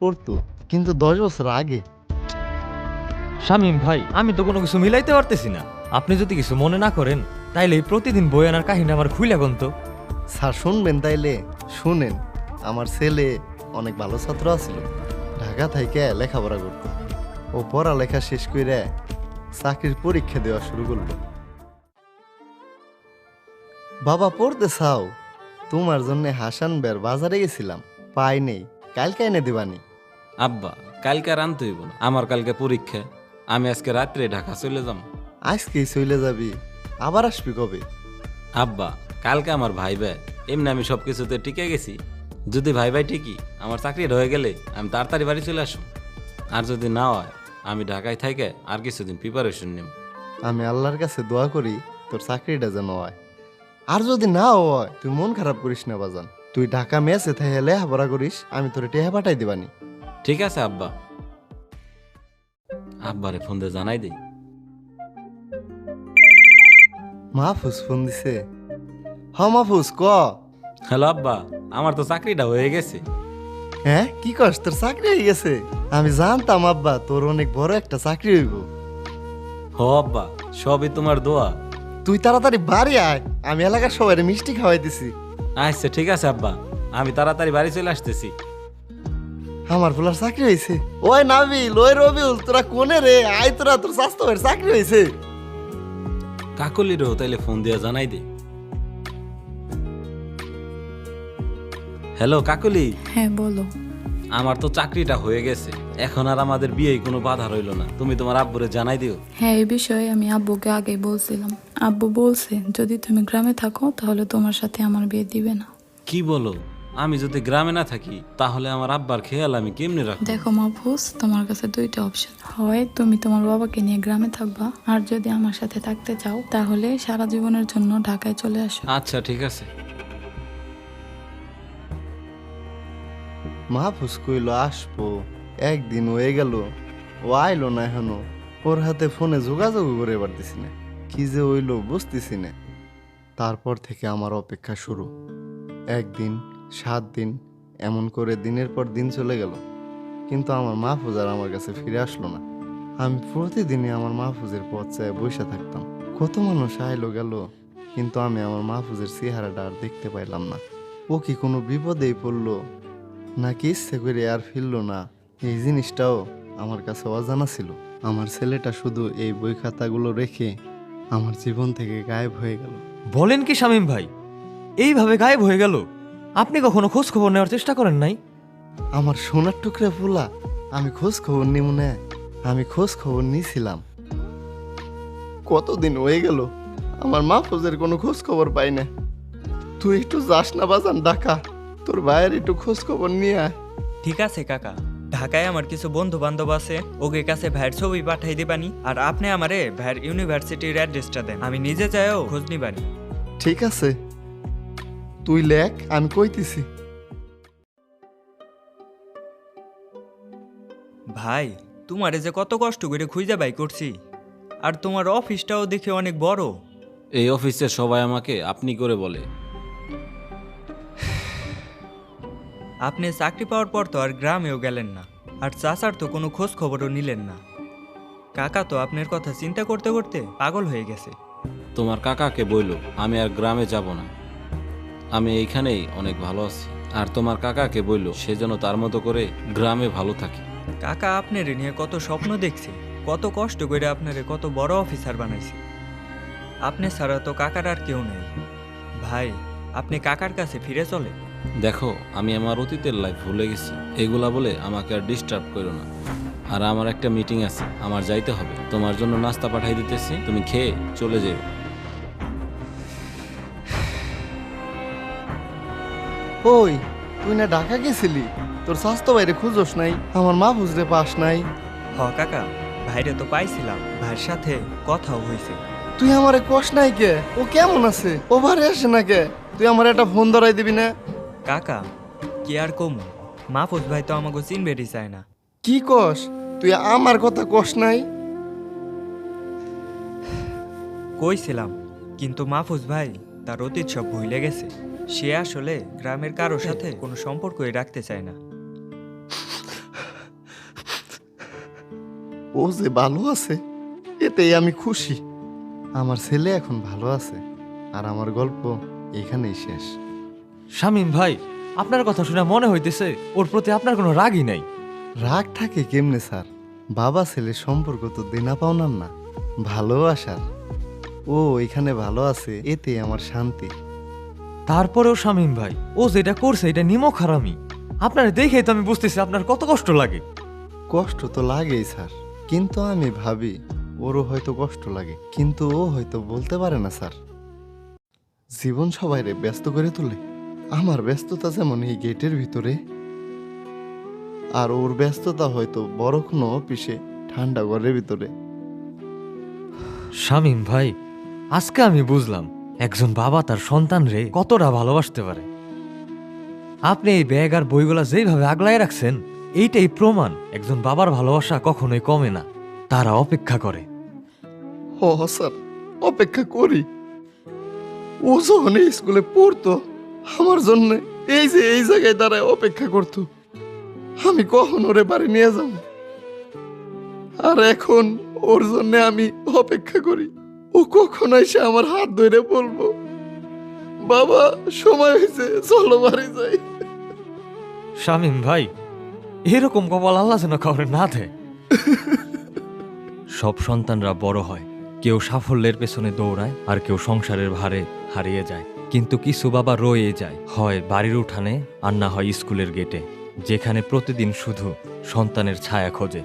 পড়তো, কিন্তু 10 বছর আগে। শামীম ভাই, আমি তো কোনো কিছু মিলাইতে পারতেছি না। আপনি যদি কিছু মনে না করেন তাইলে এই প্রতিদিন বই আনার কাহিনী আমার খুইলা কোন তো। স্যার শুনবেন তাইলে? শুনেন, আমার ছেলে অনেক ভালো ছাত্র আছিল, ঢাকা থেকে লেখাপড়া করতো। ও পড়ালেখা শেষ করে চাকরির পরীক্ষা দেওয়া শুরু করলো। বাবা পড়তে চাও? তোমার জন্য হাসান বের বাজারে গেছিলাম, পাই নেই, কালকে এনে দিবানি। আব্বা, কালকে আর আনতে হইব না, আমার কালকে পরীক্ষা। আমি আজকে রাত্রে ঢাকা চলে যাম। আজকেই চলে যাবি? আবার আসবি কবে? আব্বা, কালকে আমার ভাই ভাই, এমনি আমি সব কিছুতে টিকে গেছি। যদি ভাই ভাই ঠিকই আমার চাকরিটা হয়ে গেলে আমি তাড়াতাড়ি বাড়ি চলে আসুন। আর যদি না হয় আমি ঢাকায় থেকে আর কিছুদিন প্রিপারেশন নিম। আমি আল্লাহর কাছে দোয়া করি তোর চাকরিটা যেন হয়। আর যদি না হয় তুই মন খারাপ করিস না বাজান, তুই ঢাকা মেসে থেকে লেখাপড়া করিস, আমি তোর টেহা পাঠাই দিবানি। ঠিক আছে আব্বা। আব্বারে ফোন দিয়ে জানাই দেই। মাহফুজ ফোন দিছে। হ মাহফুজ ক। হ্যালো আব্বা, আমার তো চাকরিটা হয়ে গেছে। হ্যাঁ কি করস, তোর চাকরি হয়ে গেছে? আমি জানতাম আব্বা তোর অনেক বড় একটা চাকরি হইব। হ আব্বা, সবই তোমার দোয়া। তুই তাড়াতাড়ি বাড়ি আয়, আমি এলাকার সবাই মিষ্টি খাওয়াই দিছি। আচ্ছা ঠিক আছে আব্বা, আমি তাড়াতাড়ি বাড়ি চলে আসতেছি। আমার ফুলার চাকরি হয়েছে। ওই নাবিল, ওই রবিউল, তোরা কোনে রে? আয় তোরা, তোর স্বাস্থ্য ভাইয়ের চাকরি হয়েছে। কাকলিরও তাইলে ফোন দিয়া জানাই দে। হ্যালো কাকলি। হ্যাঁ বলো। আমার তো চাকরিটা হয়ে গেছে, এখন আর আমাদের বিয়ে কোনো বাধা রইল না। তুমি তোমার আব্বুরে জানাই দিও। হ্যাঁ, এই বিষয়ে আমি আব্বুকে আগেই বলছিলাম। আব্বু বলছে যদি তুমি গ্রামে থাকো তাহলে তোমার সাথে আমার বিয়ে দিবে না। কি বলো? আমি যদি গ্রামে না থাকি তাহলে আমার আব্বার খেয়াল আমি কেমনে রাখবো? দেখো মাহফুজ, তোমার কাছে দুইটা অপশন, হয় তুমি তোমার বাবাকে নিয়ে গ্রামে থাকবা, আর যদি আমার সাথে থাকতে চাও তাহলে সারা জীবনের জন্য ঢাকায় চলে আসো। আচ্ছা ঠিক আছে। মাহফুজ কইল আসবো, একদিন হয়ে গেল, ও আইলো না এখনো। ওর হাতে ফোনে যোগাযোগ করে পারতেছি না, কি যে হইলো বুঝতেছি না। তারপর থেকে আমার অপেক্ষা শুরু। একদিন, 7 দিন, এমন করে দিনের পর দিন চলে গেল, কিন্তু আমার মাহফুজ আর আমার কাছে ফিরে আসলো না। আমি প্রতিদিনই আমার মাহফুজের পথ চায় বসে থাকতাম। কত মানুষ আইলো গেল, কিন্তু আমি আমার মাহফুজের চেহারাটা আর দেখতে পাইলাম না। ও কি কোনো বিপদেই পড়লো, নাকি ইচ্ছে করে আর ফিরল না, এই জিনিসটাও আমার কাছে অজানা ছিল। আমার ছেলেটা শুধু এই বই খাতাগুলো রেখে আমার জীবন থেকে গায়েব হয়ে গেল। বলেন কি শামীম ভাই, এইভাবে গায়েব হয়ে গেল? আপনি কখনো খোঁজ খবর নেওয়ার চেষ্টা করেন নাই? আমার সোনার টুকরা ফুলা, আমি খোঁজ খবর নিব না? আমি খোঁজ খবর নিয়েছিলাম। কতদিন হয়ে গেল আমার মাহফুজের কোনো খোঁজ খবর পাই না। তুই একটু যাস না বাজান ঢাকা, তোর ভাইয়ের একটু খোঁজ খবর নিয়ে আয়। ঠিক আছে কাকা, ঢাকায় আমার কিছু বন্ধু বান্ধব আছে, ওকে কাছে ভাইয়ের ছবি পাঠাই দিবানি, আর আপনি আমারে ভাইয়ের ইউনিভার্সিটির অ্যাড্রেসটা দেন, আমি নিজে যাইও খোঁজ নিবানি। ঠিক আছে, তুই লেখ, আমি কইতেছি। ভাই, তোমারে যে কত কষ্ট করে খুঁজে বাই করছি, আর তোমার অফিসটাও দেখে অনেক বড়। এই অফিসে সবাই আমাকে আপনি করে বলে। আপনি চাকরি পাওয়ার পর তো আর গ্রামেও গেলেন না, আর চাচার তো কোনো খোঁজ খবরও নিলেন না। কাকা তো আপনার কথা চিন্তা করতে করতে পাগল হয়ে গেছে। তোমার কাকাকে বইলো আমি আর গ্রামে যাব না, আমি এইখানেই অনেক ভালো আছি। আর তোমার কাকাকে বইলো সে যেন তার মতো করে গ্রামে ভালো থাকে। কাকা আপনারে নিয়ে কত স্বপ্ন দেখছে, কত কষ্ট করে আপনারে কত বড় অফিসার বানাইছে। আপনি ছাড়া তো কাকার আর কেউ নেই। ভাই, আপনি কাকার কাছে ফিরে চলে। দেখো, আমি আমার অতীতের লাইফ ভুলে গেছি, এগুলা বলে আমাকে আর ডিস্টার্ব করো না। আর আমার একটা মিটিং আছে, আমার যাইতে হবে। তোমার জন্য নাস্তা পাঠাই দিতেছি, তুমি খেয়ে চলে যেও। ওই তুই না ঢাকা গেছিলি, তোর স্বাস্থ্য বাইরে খুঁজোস নাই, আমার মাহফুজরে পাস নাই। হ কাকা, ভাইরে তো পাইছিলাম, ভাইয়ের সাথে কথাও হয়েছে। তুই আমারে কষ নাই কে? ও কেমন আছে? ও বাড়ি আসে না কে? তুই আমার একটা ফোন ধরাই দিবি না? কাকা, কি আর কম, মাহফুজ ভাই তো আমাকে চিনবেরই চায় না। কি কস? তুই আমার কথা কষ নাই? কইছিলাম, কিন্তু মাহফুজ ভাই তার অতীত সব ভুলে গেছে। সে আসলে গ্রামের কারোর সাথে কোনো সম্পর্কই রাখতে চায় না। ও যে ভালো আছে এতেই আমি খুশি। আমার ছেলে এখন ভালো আছে, আর আমার গল্প এখানেই শেষ। শামীম ভাই, আপনার কথা শুনে মনে হইতেছে ওর প্রতি আপনার কোনো রাগই নাই। রাগ থাকে কেমনে স্যার? বাবা ছেলের সম্পর্ক তো দেনা পাওনার না, ভালোবাসার। ও এখানে ভালো আছে এতে আমার শান্তি। তারপরেও শামীম ভাই, ও যেটা করছে এটা নিমক হারামি। আপনার দেখেই তো আমি বুঝতেছি আপনার কত কষ্ট লাগে। কষ্ট তো লাগেই স্যার, কিন্তু আমি ভাবি ওরও হয়তো কষ্ট লাগে, কিন্তু ও হয়তো বলতে পারে না স্যার। জীবন সবাইরে ব্যস্ত করে তোলে। আমার ব্যস্ততা যেমন এই গেটের ভিতরে, আর ওর ব্যস্ততা হয়তো বড় কোনো অফিসে ঠান্ডা ঘরের ভিতরে। শামীম ভাই, আজকে আমি বুঝলাম একজন বাবা তার সন্তান রে কতটা ভালোবাসতে পারে। আপনি এই ব্যাগ আর বইগুলা যেইভাবে আগলায় রাখছেন, এইটাই প্রমাণ একজন বাবার ভালোবাসা কখনোই কমে না, তারা অপেক্ষা করে। ও স্যার, অপেক্ষা করি। ও যখন এই স্কুলে পড়তো আমার জন্য এই যে এই জায়গায় দাঁড়ায় অপেক্ষা করতো, আমি কখন ওরে বাড়ি নিয়ে যাব। আর এখন ওর জন্য আমি অপেক্ষা করি ও কখন এসে আমার হাত ধরে বলবো, বাবা সময় হয়েছে, চলো বাড়ি যাই। শামীম ভাই, এরকম কপাল আল্লাহ যেন কাউরে না দেয়। সব সন্তানরা বড় হয়, কেউ সাফল্যের পেছনে দৌড়ায় আর কেউ সংসারের ভারে হারিয়ে যায়, কিন্তু কিছু বাবা রয়ে যায়, হয় বাড়ির উঠানে আর না হয় স্কুলের গেটে, যেখানে প্রতিদিন শুধু সন্তানের ছায়া খোঁজে।